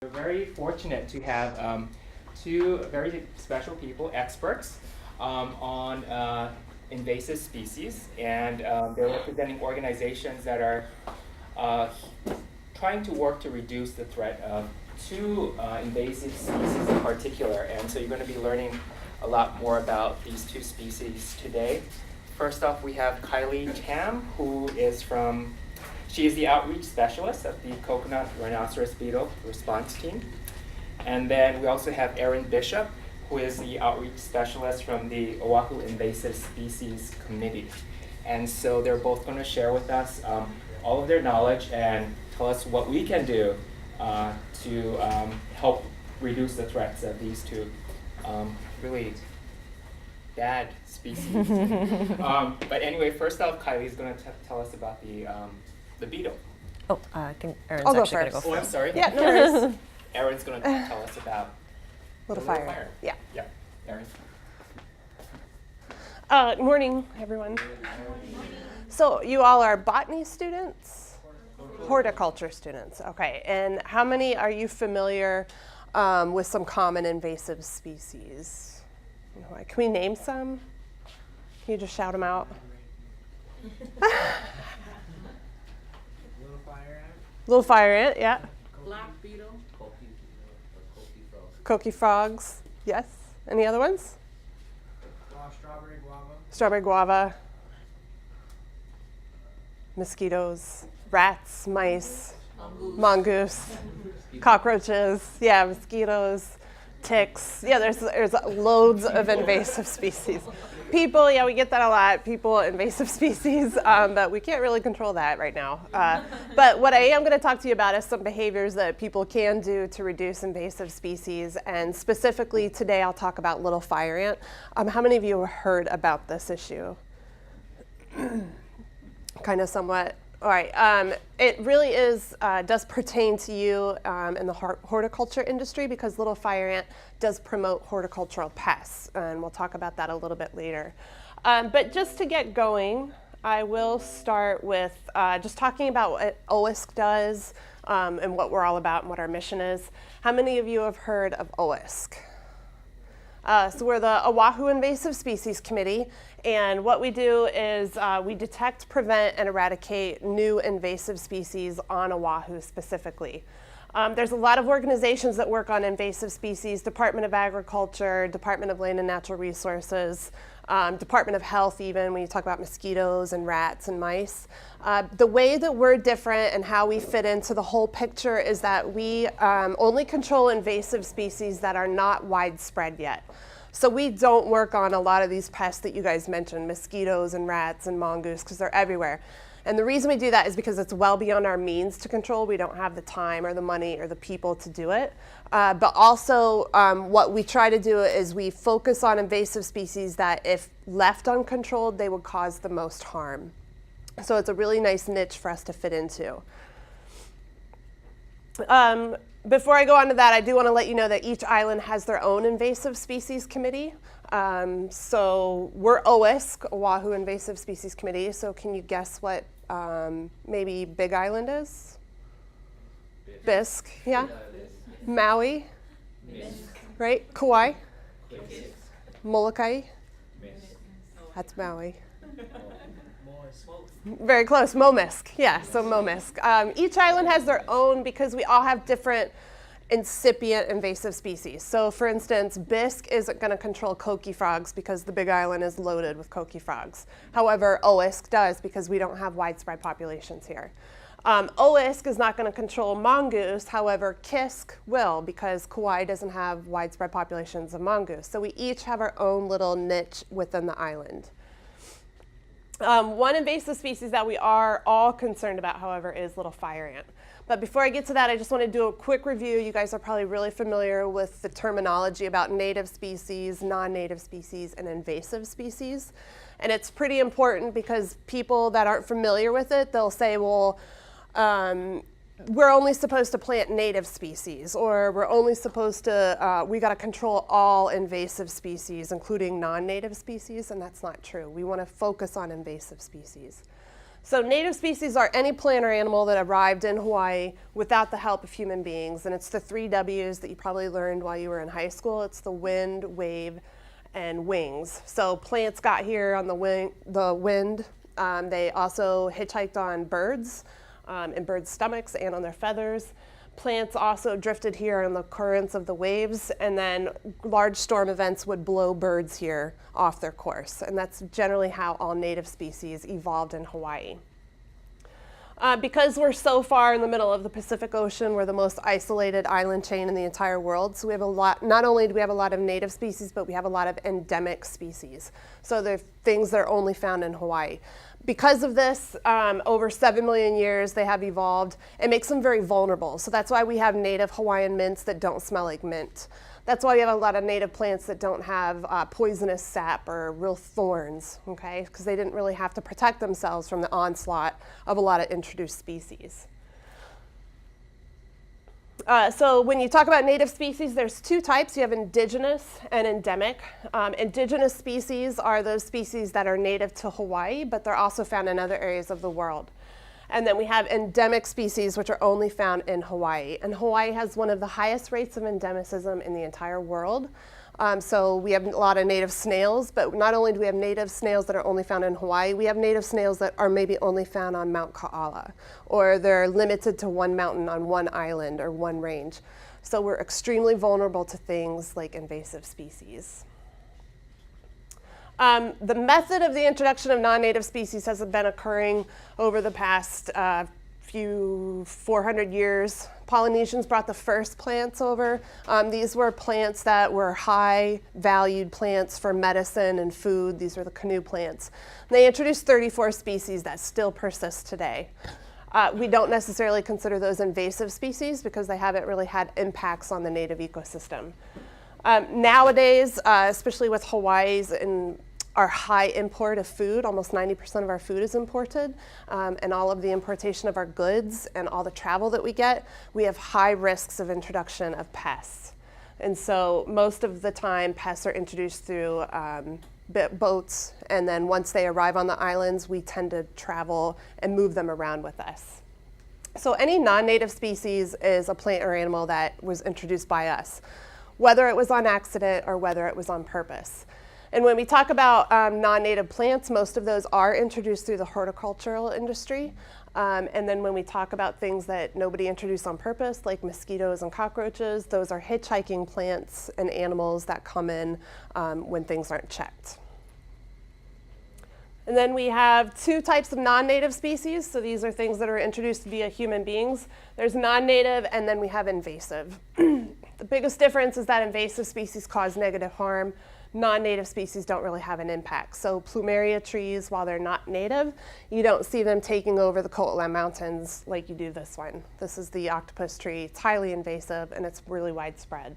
We're very fortunate to have two very special people, experts, on invasive species, and they're representing organizations that are trying to work to reduce the threat of two invasive species in particular. And so you're going to be learning a lot more about these two species today. First off, we have Kylie Tam, who is she is the outreach specialist of the Coconut Rhinoceros Beetle Response Team. And then we also have Erin Bishop, who is the outreach specialist from the Oahu Invasive Species Committee. And so they're both going to share with us all of their knowledge and tell us what we can do to help reduce the threats of these two really bad species. But anyway, first off, Kylie's going to tell us about the beetle. Oh, I think Erin's I'll go actually going to go first. Oh, I'm first. sorry. Yeah, no worries. Erin's going to tell us about Little the fire. Yeah. Yeah, Erin. Good morning, everyone. So you all are botany students? Horticulture students, okay. And how many are you familiar with some common invasive species? Can we name some? Can you just shout them out? Little fire ant, yeah. Black beetle. Coqui frogs, yes. Any other ones? Strawberry guava. Strawberry guava. Mosquitoes, rats, mice, mongoose, cockroaches, yeah, mosquitoes, ticks. Yeah, there's loads of invasive species. People, yeah, we get that a lot. People, invasive species, but we can't really control that right now. But what I am going to talk to you about is some behaviors that people can do to reduce invasive species, and specifically today I'll talk about little fire ant. How many of you have heard about this issue? Kind of somewhat. All right, it really does pertain to you in the horticulture industry, because little fire ant does promote horticultural pests, and we'll talk about that a little bit later. But just to get going, I will start with just talking about what OISC does and what we're all about and what our mission is. How many of you have heard of OISC? So we're the Oahu Invasive Species Committee, and what we do is we detect, prevent, and eradicate new invasive species on Oahu specifically. There's a lot of organizations that work on invasive species: Department of Agriculture, Department of Land and Natural Resources, Department of Health even, when you talk about mosquitoes and rats and mice. The way that we're different and how we fit into the whole picture is that we only control invasive species that are not widespread yet. So we don't work on a lot of these pests that you guys mentioned, mosquitoes and rats and mongoose, because they're everywhere. And the reason we do that is because it's well beyond our means to control. We don't have the time or the money or the people to do it. But also what we try to do is we focus on invasive species that if left uncontrolled, they would cause the most harm. So it's a really nice niche for us to fit into. Before I go on to that, I do want to let you know that each island has their own invasive species committee. So we're OISC, Oahu Invasive Species Committee. So can you guess what maybe Big Island is? Bisque, yeah. Maui, right? Kauai, Molokai, that's Maui. Very close, Momisk, yeah, so Momisk. Each island has their own, because we all have different incipient invasive species. So for instance, Bisque isn't going to control coqui frogs because the Big Island is loaded with coqui frogs. However, OISC does, because we don't have widespread populations here. OISC is not going to control mongoose, however, Kisk will, because Kauai doesn't have widespread populations of mongoose. So we each have our own little niche within the island. One invasive species that we are all concerned about, however, is little fire ant. But before I get to that, I just want to do a quick review. You guys are probably really familiar with the terminology about native species, non-native species, and invasive species. And it's pretty important because people that aren't familiar with it, they'll say, well, we're only supposed to plant native species, or we're only supposed to, we got to control all invasive species, including non-native species, and that's not true. We want to focus on invasive species. So native species are any plant or animal that arrived in Hawaii without the help of human beings. And it's the 3 W's that you probably learned while you were in high school. It's the wind, wave, and wings. So plants got here on the wind. They also hitchhiked on birds, in birds' stomachs and on their feathers. Plants also drifted here on the currents of the waves, and then large storm events would blow birds here off their course. And that's generally how all native species evolved in Hawaii. Because we're so far in the middle of the Pacific Ocean, we're the most isolated island chain in the entire world. So we have a lot, not only do we have a lot of native species, but we have a lot of endemic species. So they're things that are only found in Hawaii. Because of this, over 7 million years, they have evolved. It makes them very vulnerable. So that's why we have native Hawaiian mints that don't smell like mint. That's why we have a lot of native plants that don't have poisonous sap or real thorns, okay? Because they didn't really have to protect themselves from the onslaught of a lot of introduced species. So when you talk about native species, there's 2 types. You have indigenous and endemic. Indigenous species are those species that are native to Hawaii, but they're also found in other areas of the world. And then we have endemic species, which are only found in Hawaii. And Hawaii has one of the highest rates of endemicism in the entire world. So we have a lot of native snails, but not only do we have native snails that are only found in Hawaii, we have native snails that are maybe only found on Mount Ka'ala, or they're limited to one mountain on one island or one range. So we're extremely vulnerable to things like invasive species. The method of the introduction of non-native species has been occurring over the past 400 years. Polynesians brought the first plants over. These were plants that were high valued plants for medicine and food. These were the canoe plants. They introduced 34 species that still persist today. We don't necessarily consider those invasive species because they haven't really had impacts on the native ecosystem. Nowadays, especially with Hawaii's and our high import of food, almost 90% of our food is imported, and all of the importation of our goods and all the travel that we get, we have high risks of introduction of pests. And so most of the time, pests are introduced through boats, and then once they arrive on the islands, we tend to travel and move them around with us. So any non-native species is a plant or animal that was introduced by us, whether it was on accident or whether it was on purpose. And when we talk about non-native plants, most of those are introduced through the horticultural industry. And then when we talk about things that nobody introduced on purpose, like mosquitoes and cockroaches, those are hitchhiking plants and animals that come in when things aren't checked. And then we have 2 types of non-native species. So these are things that are introduced via human beings. There's non-native, and then we have invasive. The biggest difference is that invasive species cause negative harm. Non-native species don't really have an impact. So plumeria trees, while they're not native, you don't see them taking over the Ko'olau Mountains like you do this one. This is the octopus tree. It's highly invasive, and it's really widespread.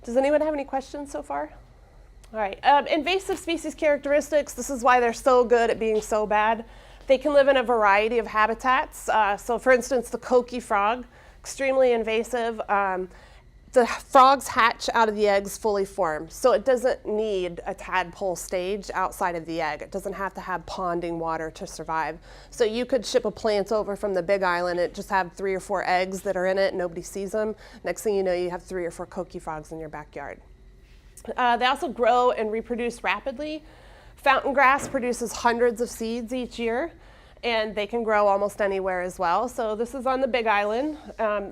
Does anyone have any questions so far? All right, invasive species characteristics. This is why they're so good at being so bad. They can live in a variety of habitats. So for instance, the coqui frog, extremely invasive. The frogs hatch out of the eggs fully formed, so it doesn't need a tadpole stage outside of the egg. It doesn't have to have ponding water to survive. So you could ship a plant over from the Big Island, it just have 3 or 4 eggs that are in it, nobody sees them. Next thing you know, you have 3 or 4 coqui frogs in your backyard. They also grow and reproduce rapidly. Fountain grass produces hundreds of seeds each year, and they can grow almost anywhere as well. So this is on the Big Island.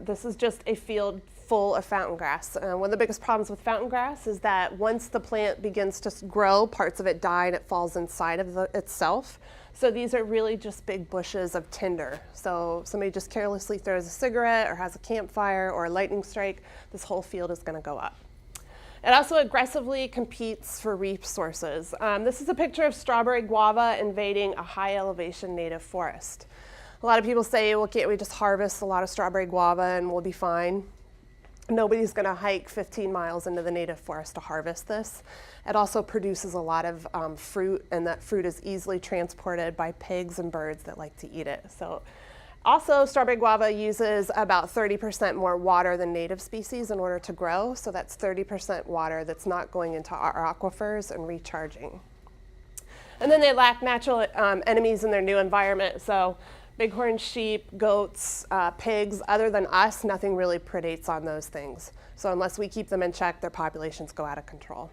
This is just a field full of fountain grass. One of the biggest problems with fountain grass is that once the plant begins to grow, parts of it die and it falls inside of itself. So these are really just big bushes of tinder. So if somebody just carelessly throws a cigarette or has a campfire or a lightning strike, this whole field is going to go up. It also aggressively competes for resources. This is a picture of strawberry guava invading a high elevation native forest. A lot of people say, well, can't we just harvest a lot of strawberry guava and we'll be fine? Nobody's going to hike 15 miles into the native forest to harvest this. It also produces a lot of fruit, and that fruit is easily transported by pigs and birds that like to eat it. So also, strawberry guava uses about 30% more water than native species in order to grow. So that's 30% water that's not going into our aquifers and recharging. And then they lack natural enemies in their new environment. So bighorn sheep, goats, pigs, other than us, nothing really predates on those things. So unless we keep them in check, their populations go out of control.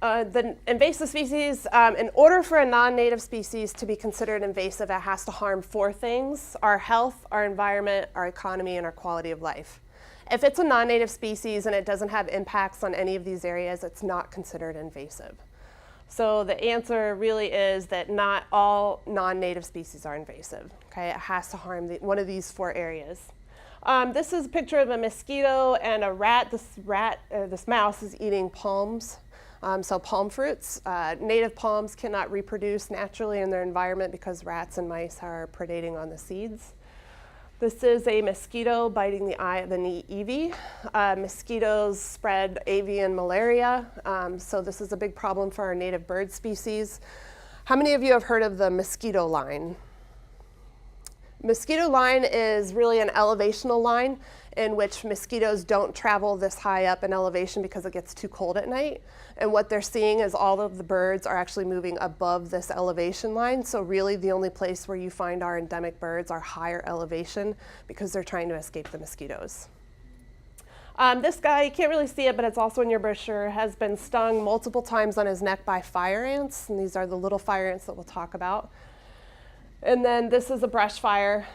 The invasive species, in order for a non-native species to be considered invasive, it has to harm 4 things: our health, our environment, our economy, and our quality of life. If it's a non-native species and it doesn't have impacts on any of these areas, it's not considered invasive. So the answer really is that not all non-native species are invasive. Okay, it has to harm one of these 4 areas. This is a picture of a mosquito and a rat. This mouse is eating palms. So palm fruits. Native palms cannot reproduce naturally in their environment because rats and mice are predating on the seeds. This is a mosquito biting the eye of the Eevee. Mosquitoes spread avian malaria, so this is a big problem for our native bird species. How many of you have heard of the mosquito line? Mosquito line is really an elevational line in which mosquitoes don't travel this high up in elevation because it gets too cold at night. And what they're seeing is all of the birds are actually moving above this elevation line. So really the only place where you find our endemic birds are higher elevation because they're trying to escape the mosquitoes. This guy, you can't really see it, but it's also in your brochure, has been stung multiple times on his neck by fire ants. And these are the little fire ants that we'll talk about. And then this is a brush fire.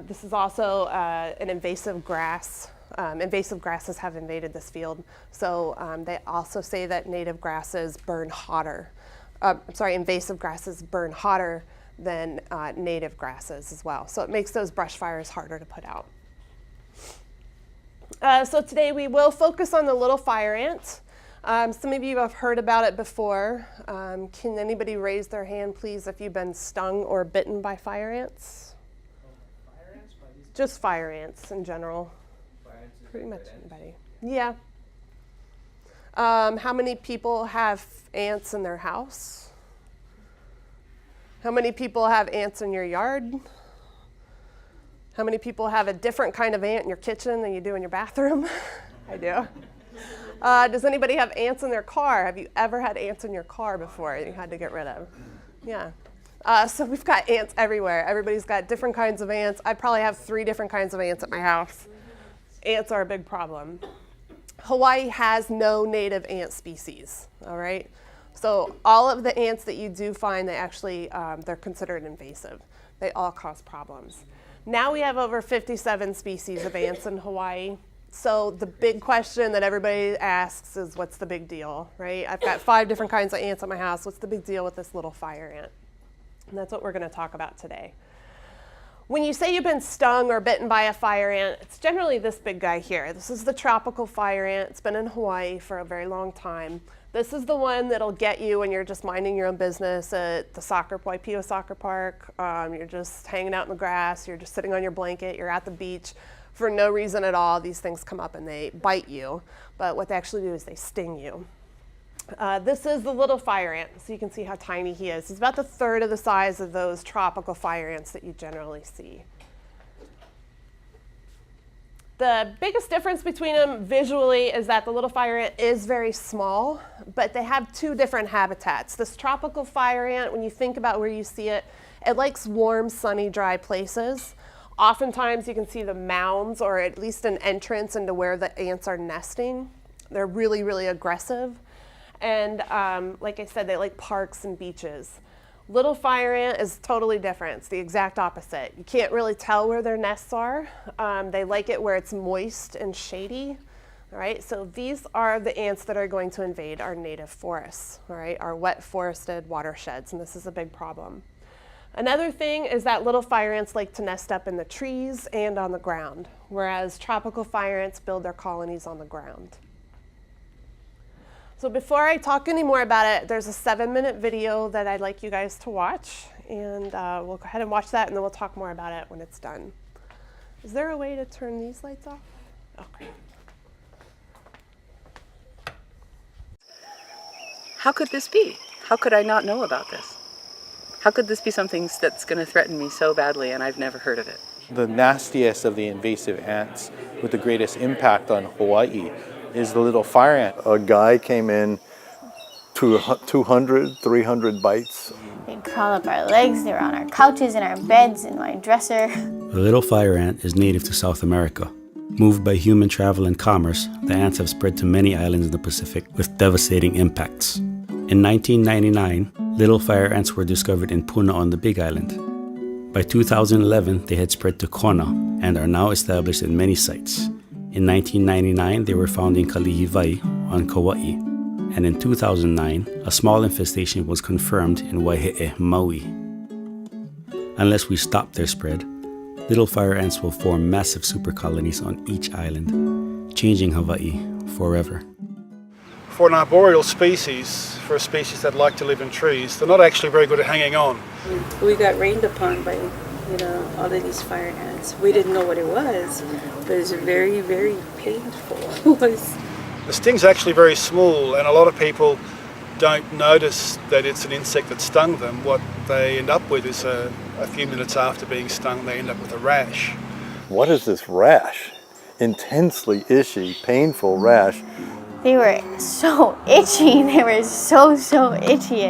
This is also an invasive grass. Invasive grasses have invaded this field. So they also say that native grasses burn hotter. Invasive grasses burn hotter than native grasses as well. So it makes those brush fires harder to put out. So today we will focus on the little fire ant. Some of you have heard about it before. Can anybody raise their hand, please, if you've been stung or bitten by fire ants? Fire ants? Just fire ants in general. Fire ants is Pretty much good ants. anybody. Yeah. How many people have ants in their house? How many people have ants in your yard? How many people have a different kind of ant in your kitchen than you do in your bathroom? I do. Does anybody have ants in their car? Have you ever had ants in your car before that you had to get rid of? Yeah. So we've got ants everywhere. Everybody's got different kinds of ants. I probably have 3 different kinds of ants at my house. Ants are a big problem. Hawaii has no native ant species, all right? So all of the ants that you do find, they actually, they're considered invasive. They all cause problems. Now we have over 57 species of ants in Hawaii. So the big question that everybody asks is, what's the big deal, right? I've got 5 different kinds of ants at my house. What's the big deal with this little fire ant? And that's what we're going to talk about today. When you say you've been stung or bitten by a fire ant, it's generally this big guy here. This is the tropical fire ant. It's been in Hawaii for a very long time. This is the one that'll get you when you're just minding your own business at the Waipio soccer park. You're just hanging out in the grass. You're just sitting on your blanket. You're at the beach. For no reason at all, these things come up and they bite you. But what they actually do is they sting you. This is the little fire ant, so you can see how tiny he is. He's about the third of the size of those tropical fire ants that you generally see. The biggest difference between them visually is that the little fire ant is very small, but they have 2 different habitats. This tropical fire ant, when you think about where you see it, it likes warm, sunny, dry places. Oftentimes you can see the mounds, or at least an entrance into where the ants are nesting. They're really, really aggressive. And like I said, they like parks and beaches. Little fire ant is totally different. It's the exact opposite. You can't really tell where their nests are. They like it where it's moist and shady. All right, so these are the ants that are going to invade our native forests, all right, our wet forested watersheds, and this is a big problem. Another thing is that little fire ants like to nest up in the trees and on the ground, whereas tropical fire ants build their colonies on the ground. So before I talk any more about it, there's a 7-minute video that I'd like you guys to watch, and we'll go ahead and watch that, and then we'll talk more about it when it's done. Is there a way to turn these lights off? Okay. How could this be? How could I not know about this? How could this be something that's going to threaten me so badly and I've never heard of it? The nastiest of the invasive ants with the greatest impact on Hawaii is the little fire ant. A guy came in to 200, 300 bites. They'd crawl up our legs, they were on our couches, in our beds, in my dresser. The little fire ant is native to South America. Moved by human travel and commerce, the ants have spread to many islands in the Pacific with devastating impacts. In 1999, little fire ants were discovered in Puna on the Big Island. By 2011, they had spread to Kona and are now established in many sites. In 1999, they were found in Kalihivai on Kauai, and in 2009, a small infestation was confirmed in Waihe'e, Maui. Unless we stop their spread, little fire ants will form massive supercolonies on each island, changing Hawaii forever. For an arboreal species, for a species that like to live in trees, they're not actually very good at hanging on. We got rained upon by, all of these fire ants. We didn't know what it was, but it was very, very painful. The sting's actually very small, and a lot of people don't notice that it's an insect that stung them. What they end up with is a few minutes after being stung, they end up with a rash. What is this rash? Intensely itchy, painful rash. They were so itchy, they were so itchy.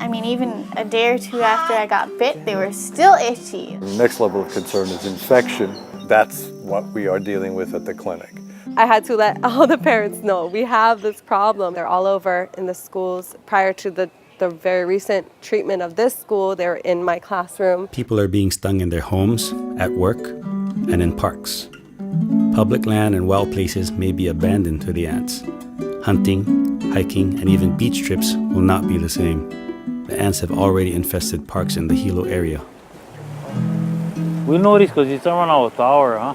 And even a day or two after I got bit, they were still itchy. The next level of concern is infection. That's what we are dealing with at the clinic. I had to let all the parents know we have this problem. They're all over in the schools. Prior to the very recent treatment of this school, they were in my classroom. People are being stung in their homes, at work, and in parks. Public land and wild places may be abandoned to the ants. Hunting, hiking, and even beach trips will not be the same. The ants have already infested parks in the Hilo area. We know this because it's around our tower, huh?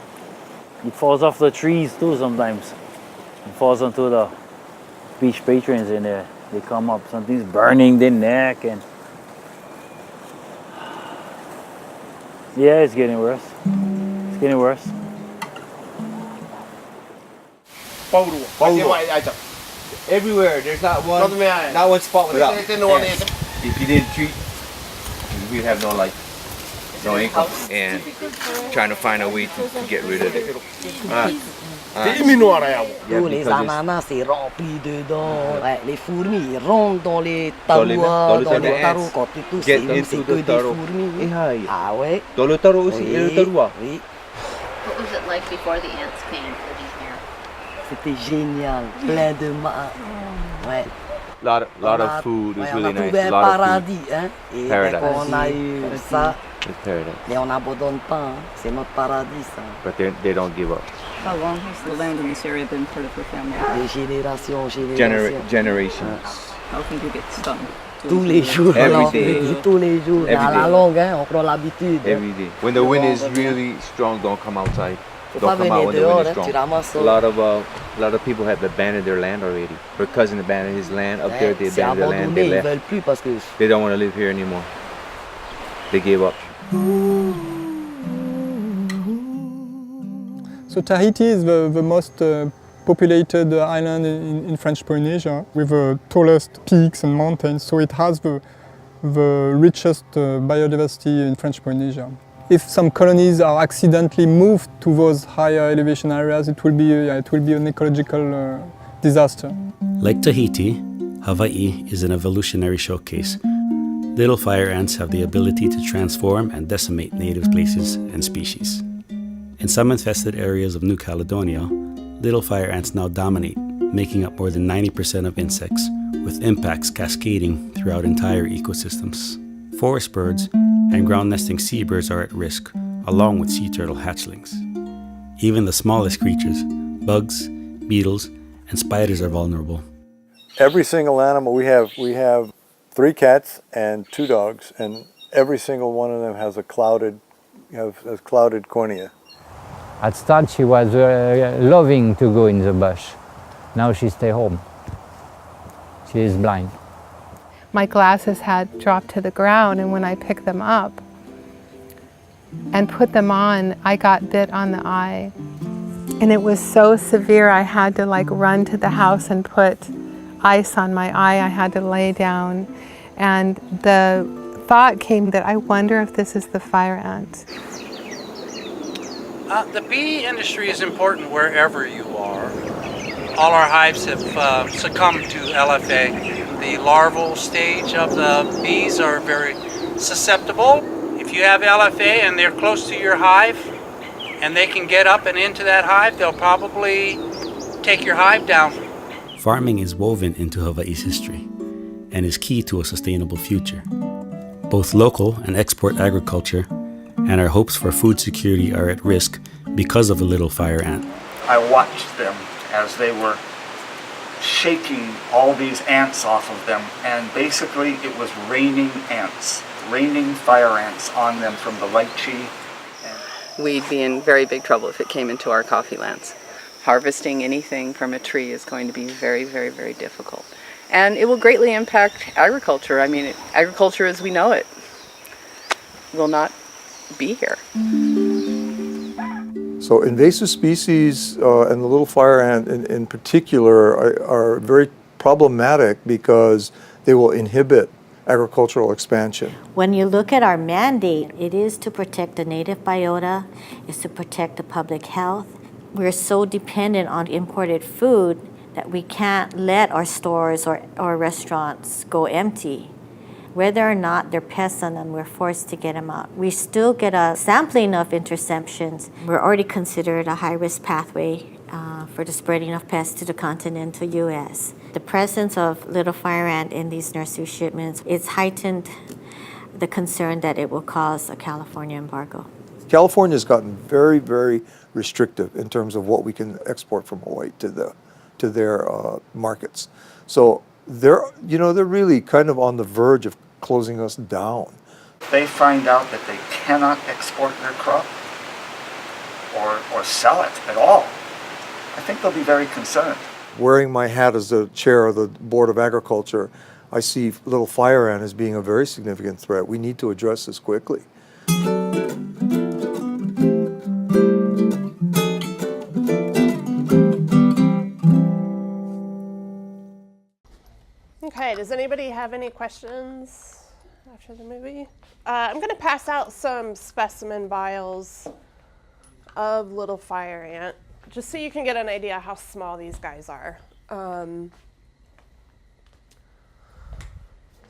It falls off the trees too sometimes. It falls onto the beach patrons in there. They come up, something's burning their neck and... Yeah, it's getting worse. It's getting worse. Everywhere, there's not one spot without ants. If you didn't treat, we'd have no income, and trying to find a way to get rid of it. Les ananas, c'est rempli dedans. Les fourmis, ils rentrent dans les tarots, dans les tarots quand tu tousses, c'est que des fourmis. Ah ouais? Dans le tarot aussi, et le tarot. Oui. What was it like before the ants came living here? C'était génial, plein de ouais. Lot of food, it was really nice. A lot paradis, of food. hein? Et Paradise. on a eu ça. It's paradise. Mais on n'abandonne pas, hein? C'est notre paradis, ça. But they don't give up. How long has the land in this area been part of her family? Des générations. Generations. How often do you get stung? Tous les jours. Every day. Tous les jours. Every À la day. longue, hein? On prend l'habitude. Every day. When the wind is really strong, don't come outside. Don't come out when the dehors, wind is strong. tu ramasses. A lot of people have abandoned their land already. Her cousin abandoned his land up there. They abandoned their land. They Ils left. veulent plus parce que They don't want to live here anymore. They gave up. So Tahiti is the most populated island in French Polynesia with the tallest peaks and mountains, so it has the richest biodiversity in French Polynesia. If some colonies are accidentally moved to those higher elevation areas, it will be an ecological disaster. Like Tahiti, Hawaii is an evolutionary showcase. Little fire ants have the ability to transform and decimate native places and species. In some infested areas of New Caledonia, little fire ants now dominate, making up more than 90% of insects, with impacts cascading throughout entire ecosystems. Forest birds and ground-nesting seabirds are at risk, along with sea turtle hatchlings. Even the smallest creatures, bugs, beetles, and spiders are vulnerable. Every single animal, we have 3 cats and 2 dogs, and every single one of them has a clouded cornea. At start she was loving to go in the bush. Now she stay home. She is blind. My glasses had dropped to the ground, and when I picked them up and put them on, I got bit on the eye. And it was so severe I had to run to the house and put ice on my eye. I had to lay down. And the thought came that I wonder if this is the fire ant. The bee industry is important wherever you are. All our hives have succumbed to LFA. The larval stage of the bees are very susceptible. If you have LFA and they're close to your hive and they can get up and into that hive, they'll probably take your hive down. Farming is woven into Hawaii's history and is key to a sustainable future. Both local and export agriculture and our hopes for food security are at risk because of a little fire ant. I watched them as they were shaking all these ants off of them, and basically it was raining ants, raining fire ants on them from the lychee. We'd be in very big trouble if it came into our coffee lands. Harvesting anything from a tree is going to be very, very, very difficult. And it will greatly impact agriculture. I mean, agriculture as we know it will not be here. So invasive species and the little fire ant in particular are very problematic because they will inhibit agricultural expansion. When you look at our mandate, it is to protect the native biota, it's to protect the public health. We're so dependent on imported food that we can't let our stores or restaurants go empty. Whether or not there are pests on them, we're forced to get them out. We still get a sampling of interceptions. We're already considered a high-risk pathway for the spreading of pests to the continental U.S. The presence of little fire ant in these nursery shipments, it's heightened the concern that it will cause a California embargo. California's gotten very, very restrictive in terms of what we can export from Hawaii to their markets. So they're really kind of on the verge of closing us down. They find out that they cannot export their crop or sell it at all. I think they'll be very concerned. Wearing my hat as the chair of the Board of Agriculture, I see little fire ant as being a very significant threat. We need to address this quickly. Okay, does anybody have any questions after the movie? I'm going to pass out some specimen vials of little fire ant, just so you can get an idea how small these guys are.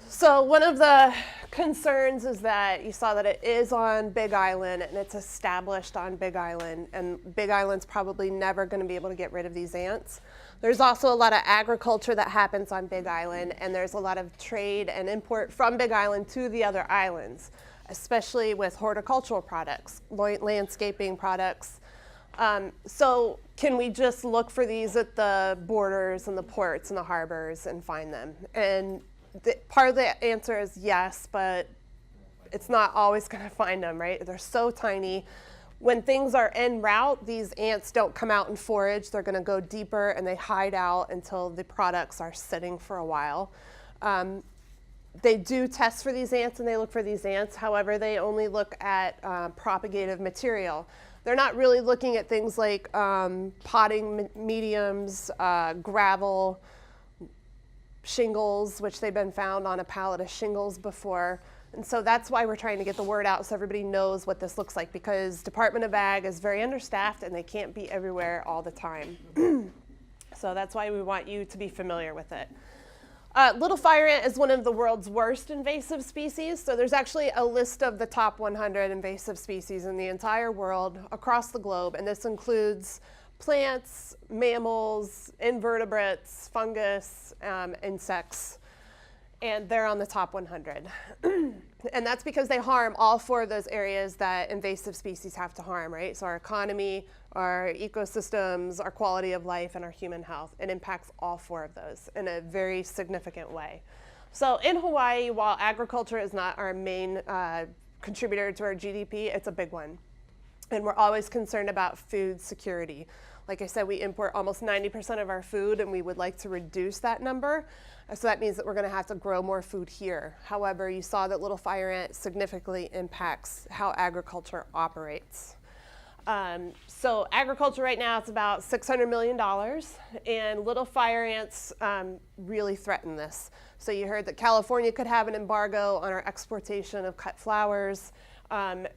So one of the concerns is that you saw that it is on Big Island and it's established on Big Island, and Big Island's probably never going to be able to get rid of these ants. There's also a lot of agriculture that happens on Big Island, and there's a lot of trade and import from Big Island to the other islands, especially with horticultural products, landscaping products. So can we just look for these at the borders and the ports and the harbors and find them? And part of the answer is yes, but it's not always going to find them, right? They're so tiny. When things are en route, these ants don't come out and forage. They're going to go deeper and they hide out until the products are sitting for a while. They do test for these ants and they look for these ants. However, they only look at propagative material. They're not really looking at things like potting mediums, gravel, shingles, which they've been found on a pallet of shingles before. And so that's why we're trying to get the word out so everybody knows what this looks like, because Department of Ag is very understaffed and they can't be everywhere all the time. So that's why we want you to be familiar with it. Little fire ant is one of the world's worst invasive species. So there's actually a list of the top 100 invasive species in the entire world across the globe. And this includes plants, mammals, invertebrates, fungus, insects. And they're on the top 100. And that's because they harm all four of those areas that invasive species have to harm, right? So our economy, our ecosystems, our quality of life, and our human health. It impacts all four of those in a very significant way. So in Hawaii, while agriculture is not our main contributor to our GDP, it's a big one. And we're always concerned about food security. Like I said, we import almost 90% of our food, and we would like to reduce that number. So that means that we're going to have to grow more food here. However, you saw that little fire ant significantly impacts how agriculture operates. So agriculture right now, it's about $600 million, and little fire ants really threaten this. So you heard that California could have an embargo on our exportation of cut flowers.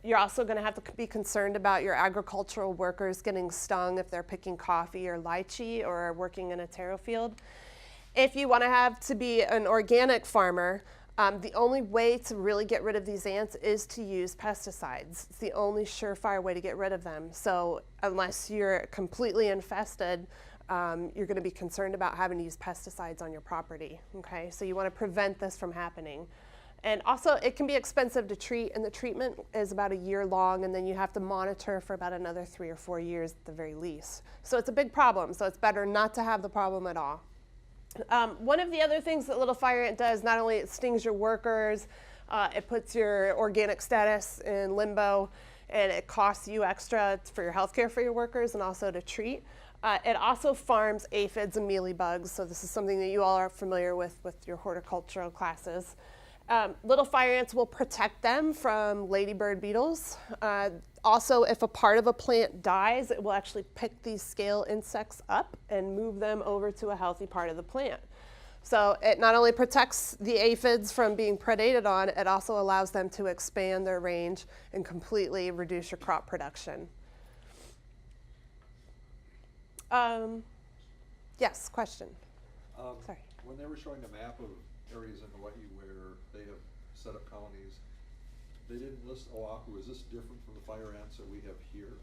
You're also going to have to be concerned about your agricultural workers getting stung if they're picking coffee or lychee or working in a taro field. If you want to be an organic farmer, the only way to really get rid of these ants is to use pesticides. It's the only surefire way to get rid of them. So unless you're completely infested, you're going to be concerned about having to use pesticides on your property. Okay, so you want to prevent this from happening. And also, it can be expensive to treat, and the treatment is about a year long, and then you have to monitor for about another 3 or 4 years at the very least. So it's a big problem, so it's better not to have the problem at all. One of the other things that little fire ant does, not only it stings your workers, it puts your organic status in limbo, and it costs you extra for your health care for your workers and also to treat. It also farms aphids and mealybugs, so this is something that you all are familiar with your horticultural classes. Little fire ants will protect them from ladybird beetles. Also, if a part of a plant dies, it will actually pick these scale insects up and move them over to a healthy part of the plant. So it not only protects the aphids from being predated on, it also allows them to expand their range and completely reduce your crop production. Yes, question. Sorry. When they were showing a map of areas in Hawaii where they have set up colonies, they didn't list Oahu. Is this different from the fire ants that we have here?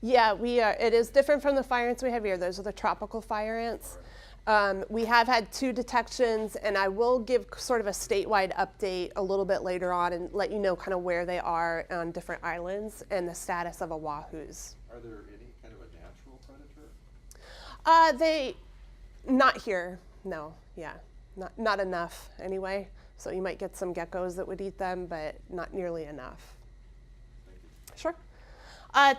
Yeah, it is different from the fire ants we have here. Those are the tropical fire ants. Right. We have had 2 detections, and I will give sort of a statewide update a little bit later on and let you know kind of where they are on different islands and the status of Oahu's. Are there any kind of a natural predator? Not here, no, yeah. Not enough anyway. So you might get some geckos that would eat them, but not nearly enough. Thank you. Sure.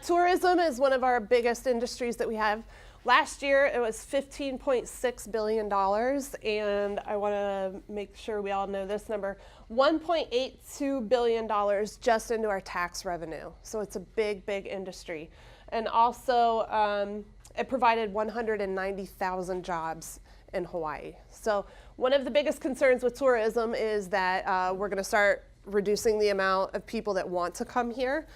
Tourism is one of our biggest industries that we have. Last year it was $15.6 billion, and I want to make sure we all know this number, $1.82 billion just into our tax revenue. So it's a big, big industry. And also it provided 190,000 jobs in Hawaii. So one of the biggest concerns with tourism is that we're going to start reducing the amount of people that want to come here.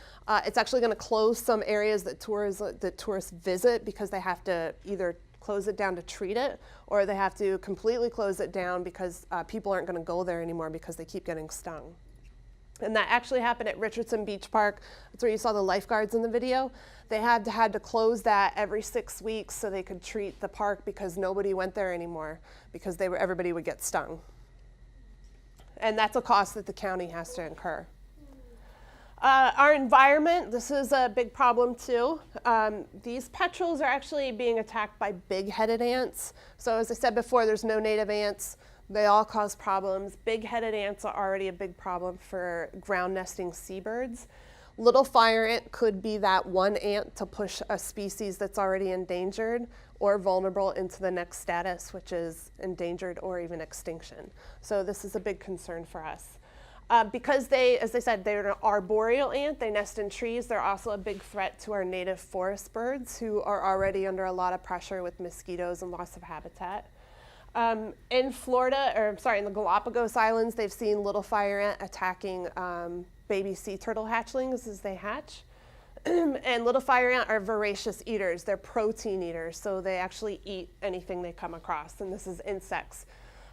It's actually going to close some areas that tourists visit because they have to either close it down to treat it, or they have to completely close it down because people aren't going to go there anymore because they keep getting stung. And that actually happened at Richardson Beach Park. That's where you saw the lifeguards in the video. They had to close that every 6 weeks so they could treat the park because nobody went there anymore because everybody would get stung. And that's a cost that the county has to incur. Our environment, this is a big problem too. These petrels are actually being attacked by big-headed ants. So as I said before, there's no native ants. They all cause problems. Big-headed ants are already a big problem for ground-nesting seabirds. Little fire ant could be that one ant to push a species that's already endangered or vulnerable into the next status, which is endangered or even extinction. So this is a big concern for us. Because they, as I said, they're an arboreal ant, they nest in trees, they're also a big threat to our native forest birds who are already under a lot of pressure with mosquitoes and loss of habitat. In Florida, in the Galapagos Islands, they've seen little fire ant attacking baby sea turtle hatchlings as they hatch. And little fire ant are voracious eaters. They're protein eaters, so they actually eat anything they come across, and this is insects.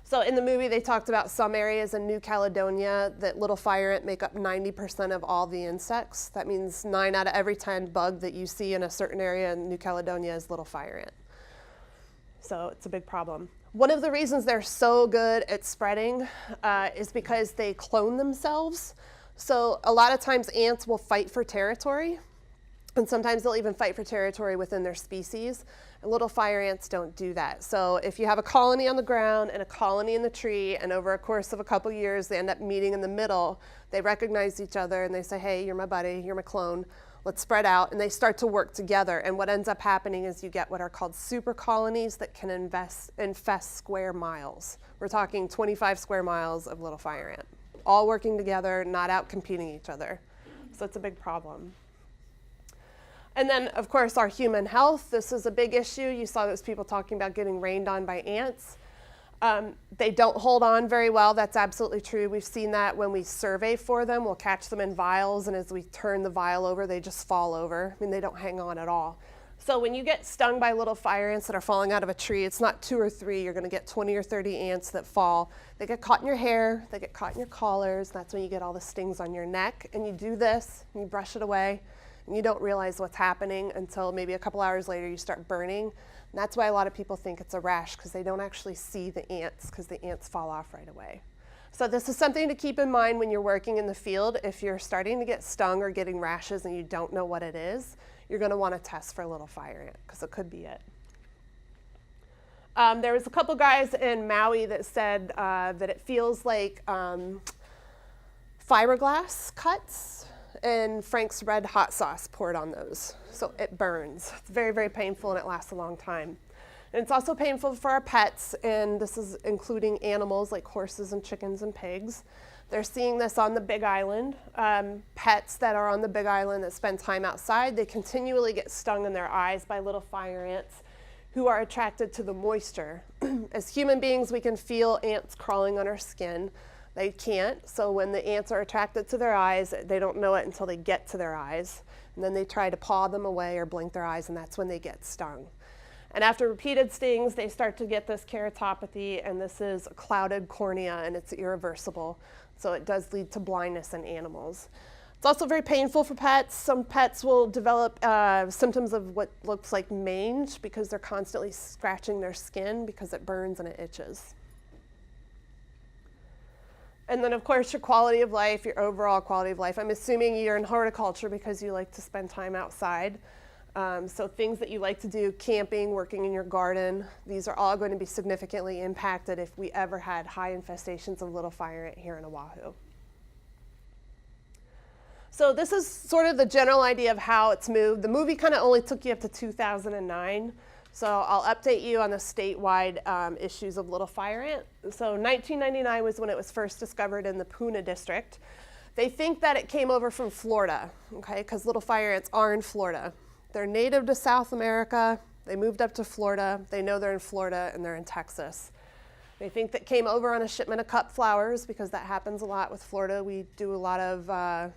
So in the movie, they talked about some areas in New Caledonia that little fire ant make up 90% of all the insects. That means 9 out of every 10 bug that you see in a certain area in New Caledonia is little fire ant. So it's a big problem. One of the reasons they're so good at spreading is because they clone themselves. So a lot of times ants will fight for territory, and sometimes they'll even fight for territory within their species. And little fire ants don't do that. So if you have a colony on the ground and a colony in the tree, and over a course of a couple years they end up meeting in the middle, they recognize each other and they say, hey, you're my buddy, you're my clone, let's spread out, and they start to work together. And what ends up happening is you get what are called super colonies that can infest square miles. We're talking 25 square miles of little fire ant, all working together, not out competing each other. So it's a big problem. And then, of course, our human health. This is a big issue. You saw those people talking about getting rained on by ants. They don't hold on very well. That's absolutely true. We've seen that when we survey for them. We'll catch them in vials, and as we turn the vial over, they just fall over. I mean, they don't hang on at all. So when you get stung by little fire ants that are falling out of a tree, it's not 2 or 3, you're gonna get 20 or 30 ants that fall. They get caught in your hair, they get caught in your collars, that's when you get all the stings on your neck. And you do this, and you brush it away, and you don't realize what's happening until maybe a couple hours later you start burning. And that's why a lot of people think it's a rash, because they don't actually see the ants, because the ants fall off right away. So this is something to keep in mind when you're working in the field. If you're starting to get stung or getting rashes and you don't know what it is, you're going to want to test for a little fire ant, because it could be it. There was a couple guys in Maui that said that it feels like fiberglass cuts and Frank's Red Hot sauce poured on those. So it burns. It's very, very painful, and it lasts a long time. And it's also painful for our pets, and this is including animals like horses and chickens and pigs. They're seeing this on the Big Island. Pets that are on the Big Island that spend time outside, they continually get stung in their eyes by little fire ants who are attracted to the moisture. As human beings, we can feel ants crawling on our skin. They can't, so when the ants are attracted to their eyes, they don't know it until they get to their eyes. And then they try to paw them away or blink their eyes, and that's when they get stung. And after repeated stings, they start to get this keratopathy, and this is a clouded cornea, and it's irreversible. So it does lead to blindness in animals. It's also very painful for pets. Some pets will develop symptoms of what looks like mange because they're constantly scratching their skin because it burns and it itches. And then, of course, your quality of life, your overall quality of life. I'm assuming you're in horticulture because you like to spend time outside. So things that you like to do, camping, working in your garden, these are all going to be significantly impacted if we ever had high infestations of little fire ant here in Oahu. So this is sort of the general idea of how it's moved. The movie kind of only took you up to 2009. So I'll update you on the statewide issues of little fire ant. So 1999 was when it was first discovered in the Puna district. They think that it came over from Florida, okay, because little fire ants are in Florida. They're native to South America. They moved up to Florida. They know they're in Florida and they're in Texas. They think that came over on a shipment of cut flowers because that happens a lot with Florida. We do a lot of,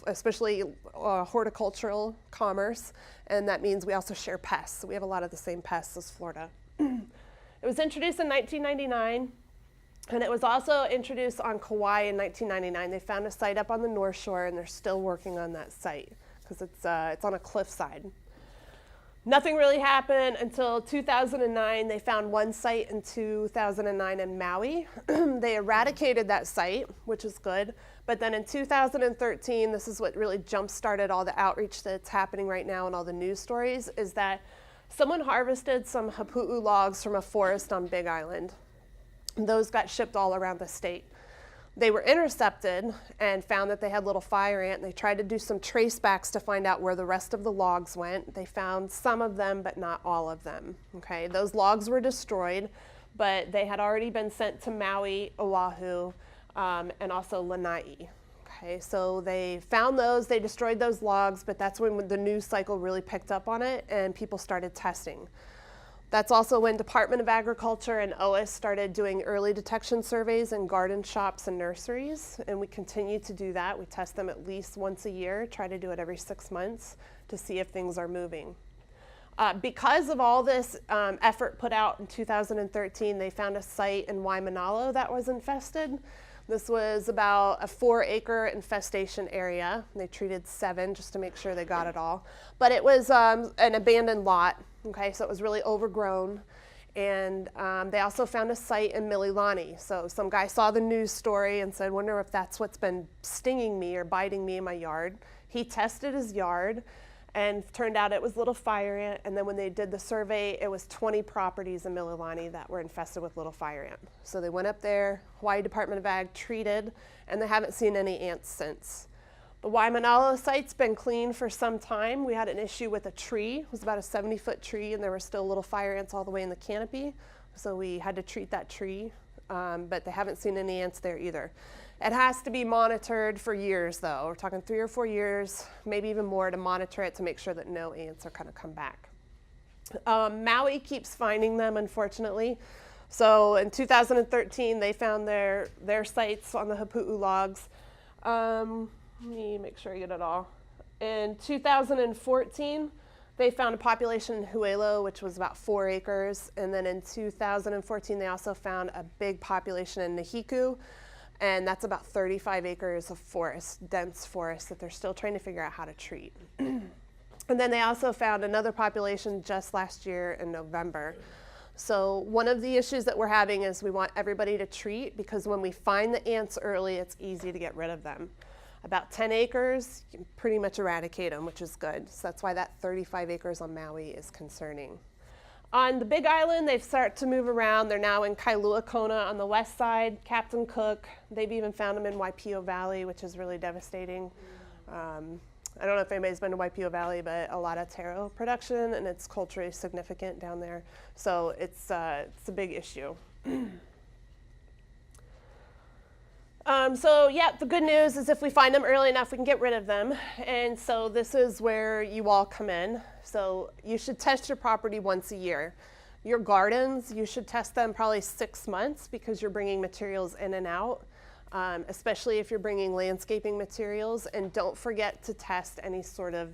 especially horticultural commerce, and that means we also share pests. So we have a lot of the same pests as Florida. It was introduced in 1999, and it was also introduced on Kauai in 1999. They found a site up on the North Shore, and they're still working on that site because it's on a cliffside. Nothing really happened until 2009. They found one site in 2009 in Maui. They eradicated that site, which is good. But then in 2013, this is what really jump-started all the outreach that's happening right now and all the news stories, is that someone harvested some hapu'u logs from a forest on Big Island. Those got shipped all around the state. They were intercepted and found that they had little fire ant. They tried to do some trace backs to find out where the rest of the logs went. They found some of them, but not all of them. Okay, those logs were destroyed, but they had already been sent to Maui, Oahu, and also Lanai. Okay, so they found those, they destroyed those logs, but that's when the news cycle really picked up on it and people started testing. That's also when Department of Agriculture and OIS started doing early detection surveys in garden shops and nurseries, and we continue to do that. We test them at least once a year, try to do it every 6 months to see if things are moving. Because of all this effort put out in 2013, they found a site in Waimanalo that was infested. This was about a 4-acre infestation area. They treated 7 just to make sure they got it all. But it was an abandoned lot, okay, so it was really overgrown. And they also found a site in Mililani. So some guy saw the news story and said, wonder if that's what's been stinging me or biting me in my yard. He tested his yard and turned out it was little fire ant. And then when they did the survey, it was 20 properties in Mililani that were infested with little fire ant. So they went up there, Hawaii Department of Ag treated, and they haven't seen any ants since. The Waimanalo site's been clean for some time. We had an issue with a tree. It was about a 70-foot tree, and there were still little fire ants all the way in the canopy. So we had to treat that tree, but they haven't seen any ants there either. It has to be monitored for years, though. We're talking 3 or 4 years, maybe even more, to monitor it to make sure that no ants are going to come back. Maui keeps finding them, unfortunately. So in 2013, they found their sites on the hapu'u logs. Let me make sure I get it all. In 2014, They found a population in Huelo, which was about 4 acres. And then in 2014, they also found a big population in Nahiku, and that's about 35 acres of forest, dense forest, that they're still trying to figure out how to treat. And then they also found another population just last year in November. So one of the issues that we're having is we want everybody to treat, because when we find the ants early, it's easy to get rid of them. About 10 acres, you can pretty much eradicate them, which is good. So that's why that 35 acres on Maui is concerning. On the Big Island, they've started to move around. They're now in Kailua Kona on the west side, Captain Cook. They've even found them in Waipio Valley, which is really devastating. I don't know if anybody's been to Waipio Valley, but a lot of taro production, and it's culturally significant down there. So it's a big issue. So yeah, the good news is if we find them early enough, we can get rid of them. And so this is where you all come in. So you should test your property once a year. Your gardens, you should test them probably 6 months, because you're bringing materials in and out, especially if you're bringing landscaping materials. And don't forget to test any sort of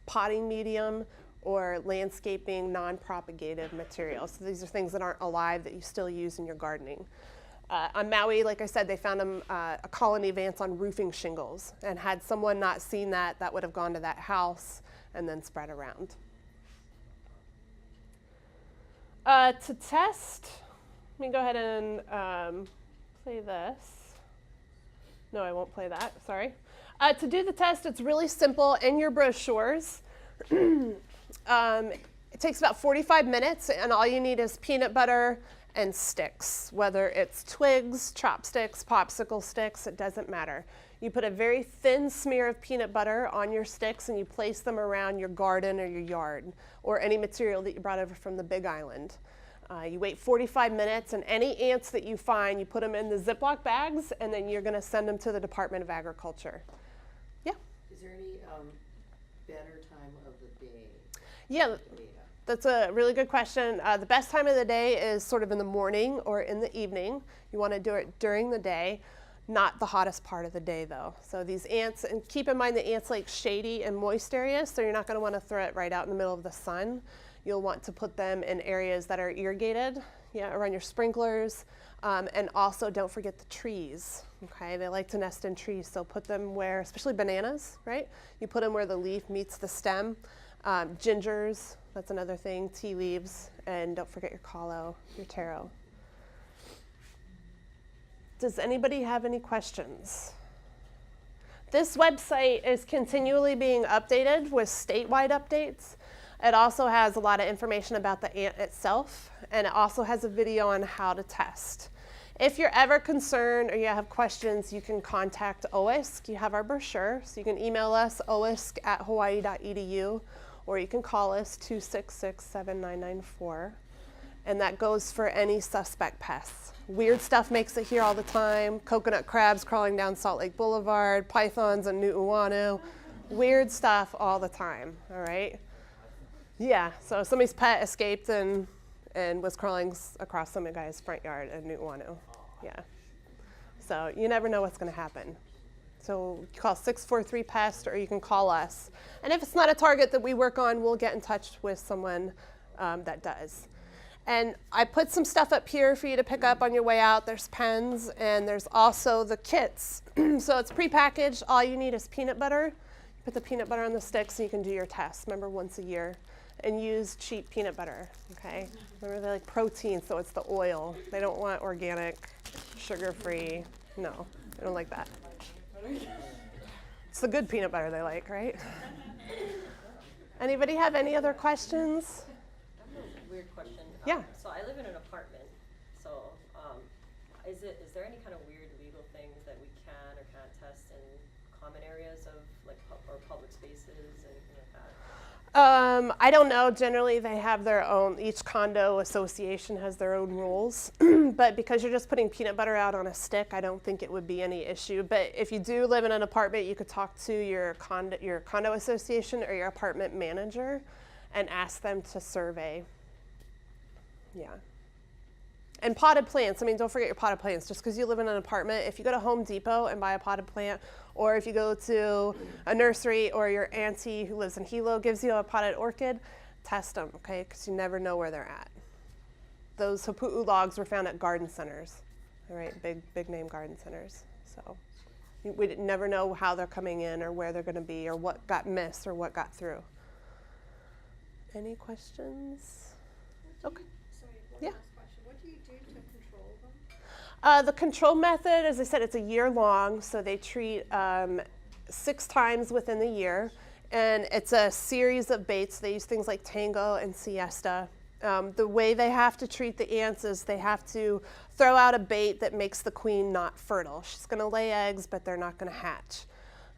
potting medium or landscaping non-propagative materials. So these are things that aren't alive that you still use in your gardening. On Maui, like I said, they found a colony of ants on roofing shingles, and had someone not seen that, that would have gone to that house and then spread around. To test, let me go ahead and play this. No, I won't play that, sorry. To do the test, it's really simple in your brochures. It takes about 45 minutes, and all you need is peanut butter and sticks, whether it's twigs, chopsticks, popsicle sticks, it doesn't matter. You put a very thin smear of peanut butter on your sticks, and you place them around your garden or your yard, or any material that you brought over from the Big Island. You wait 45 minutes, and any ants that you find, you put them in the Ziploc bags, and then you're gonna send them to the Department of Agriculture. Yeah? Is there any better time of the day? Yeah. That's a really good question. The best time of the day is sort of in the morning or in the evening. You want to do it during the day, not the hottest part of the day though. So these ants, and keep in mind the ants like shady and moist areas, so you're not going to want to throw it right out in the middle of the sun. You'll want to put them in areas that are irrigated, around your sprinklers, and also don't forget the trees, okay? They like to nest in trees, so put them where, especially bananas, right? You put them where the leaf meets the stem. Gingers, that's another thing, tea leaves, and don't forget your kalo, your taro. Does anybody have any questions? This website is continually being updated with statewide updates. It also has a lot of information about the ant itself, and it also has a video on how to test. If you're ever concerned or you have questions, you can contact OISC. You have our brochure, so you can email us, oisc@hawaii.edu, or you can call us 266-7994. And that goes for any suspect pests. Weird stuff makes it here all the time. Coconut crabs crawling down Salt Lake Boulevard, pythons in Nu'uanu. Weird stuff all the time, all right? Yeah, so somebody's pet escaped and was crawling across some guy's front yard in Nu'uanu. Yeah. So you never know what's gonna happen. So you call 643-PEST, or you can call us. And if it's not a target that we work on, we'll get in touch with someone that does. And I put some stuff up here for you to pick up on your way out. There's pens, and there's also the kits. So it's prepackaged. All you need is peanut butter. You put the peanut butter on the sticks, and you can do your test. Remember, once a year. And use cheap peanut butter, okay? Remember, they like protein, so it's the oil. They don't want organic, sugar-free. No, they don't like that. It's the good peanut butter they like, right? Anybody have any other questions? I have a weird question. Yeah. So I live in an apartment. So is there any kind of weird legal things that we can or can't test in common areas of like or public spaces and anything like that? I don't know. Generally, they have their own, each condo association has their own rules. But because you're just putting peanut butter out on a stick, I don't think it would be any issue. But if you do live in an apartment, you could talk to your condo association or your apartment manager and ask them to survey. Yeah. And potted plants, I mean, don't forget your potted plants. Just because you live in an apartment, if you go to Home Depot and buy a potted plant, or if you go to a nursery or your auntie who lives in Hilo gives you a potted orchid, test them, okay? Because you never know where they're at. Those hapu'u logs were found at garden centers, all right? Big name garden centers. So we never know how they're coming in or where they're going to be or what got missed or what got through. Any questions? Okay. Sorry, one Yeah. last question. What do you do to control them? The control method, as I said, it's a year long, so they treat 6 times within the year, and it's a series of baits. They use things like tango and siesta. The way they have to treat the ants is they have to throw out a bait that makes the queen not fertile. She's going to lay eggs, but they're not going to hatch.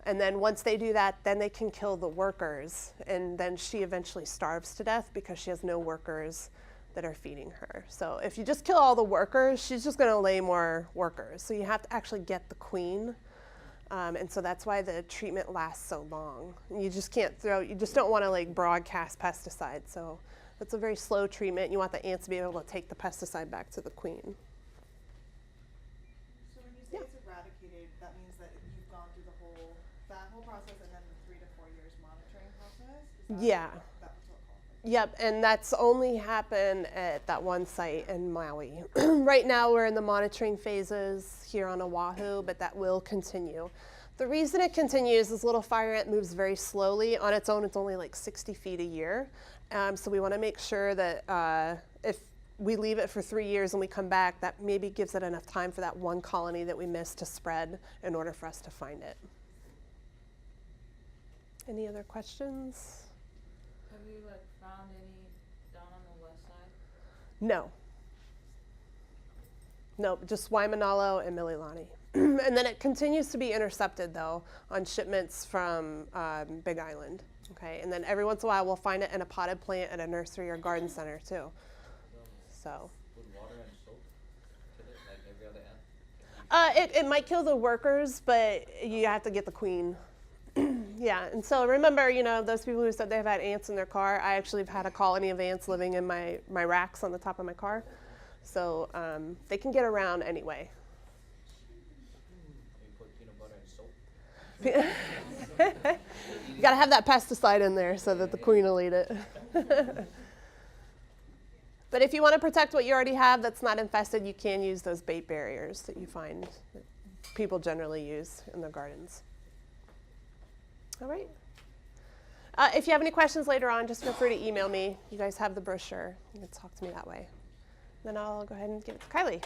And then once they do that, then they can kill the workers, and then she eventually starves to death because she has no workers that are feeding her. So if you just kill all the workers, she's just going to lay more workers. So you have to actually get the queen, and so that's why the treatment lasts so long. You just can't you just don't want to like broadcast pesticides. So it's a very slow treatment. You want the ants to be able to take the pesticide back to the queen. So when you say it's eradicated, that means that you've gone through that whole process and then the 3 to 4 years monitoring process? Is that Yeah. That was what Yep, and that's only happened at that one site in Maui. Right now we're in the monitoring phases here on Oahu, but that will continue. The reason it continues is little fire ant moves very slowly. On its own, it's only like 60 feet a year. So we want to make sure that if we leave it for 3 years and we come back, that maybe gives it enough time for that one colony that we missed to spread in order for us to find it. Any other questions? Have you found any down on the west side? No. Nope, just Waimanalo and Mililani. And then it continues to be intercepted though on shipments from Big Island. Okay, and then every once in a while we'll find it in a potted plant at a nursery or garden center too. So. Put water and soap, kill it like every other ant? It might kill the workers, but you have to get the queen. Yeah, and so remember, those people who said they've had ants in their car, I actually have had a colony of ants living in my racks on the top of my car. So they can get around anyway. You put peanut butter and soap? You gotta have that pesticide in there so that the queen will eat it. But if you want to protect what you already have that's not infested, you can use those bait barriers that you find that people generally use in their gardens. All right. If you have any questions later on, just feel free to email me. You guys have the brochure. You can talk to me that way. Then I'll go ahead and give it to Kylie.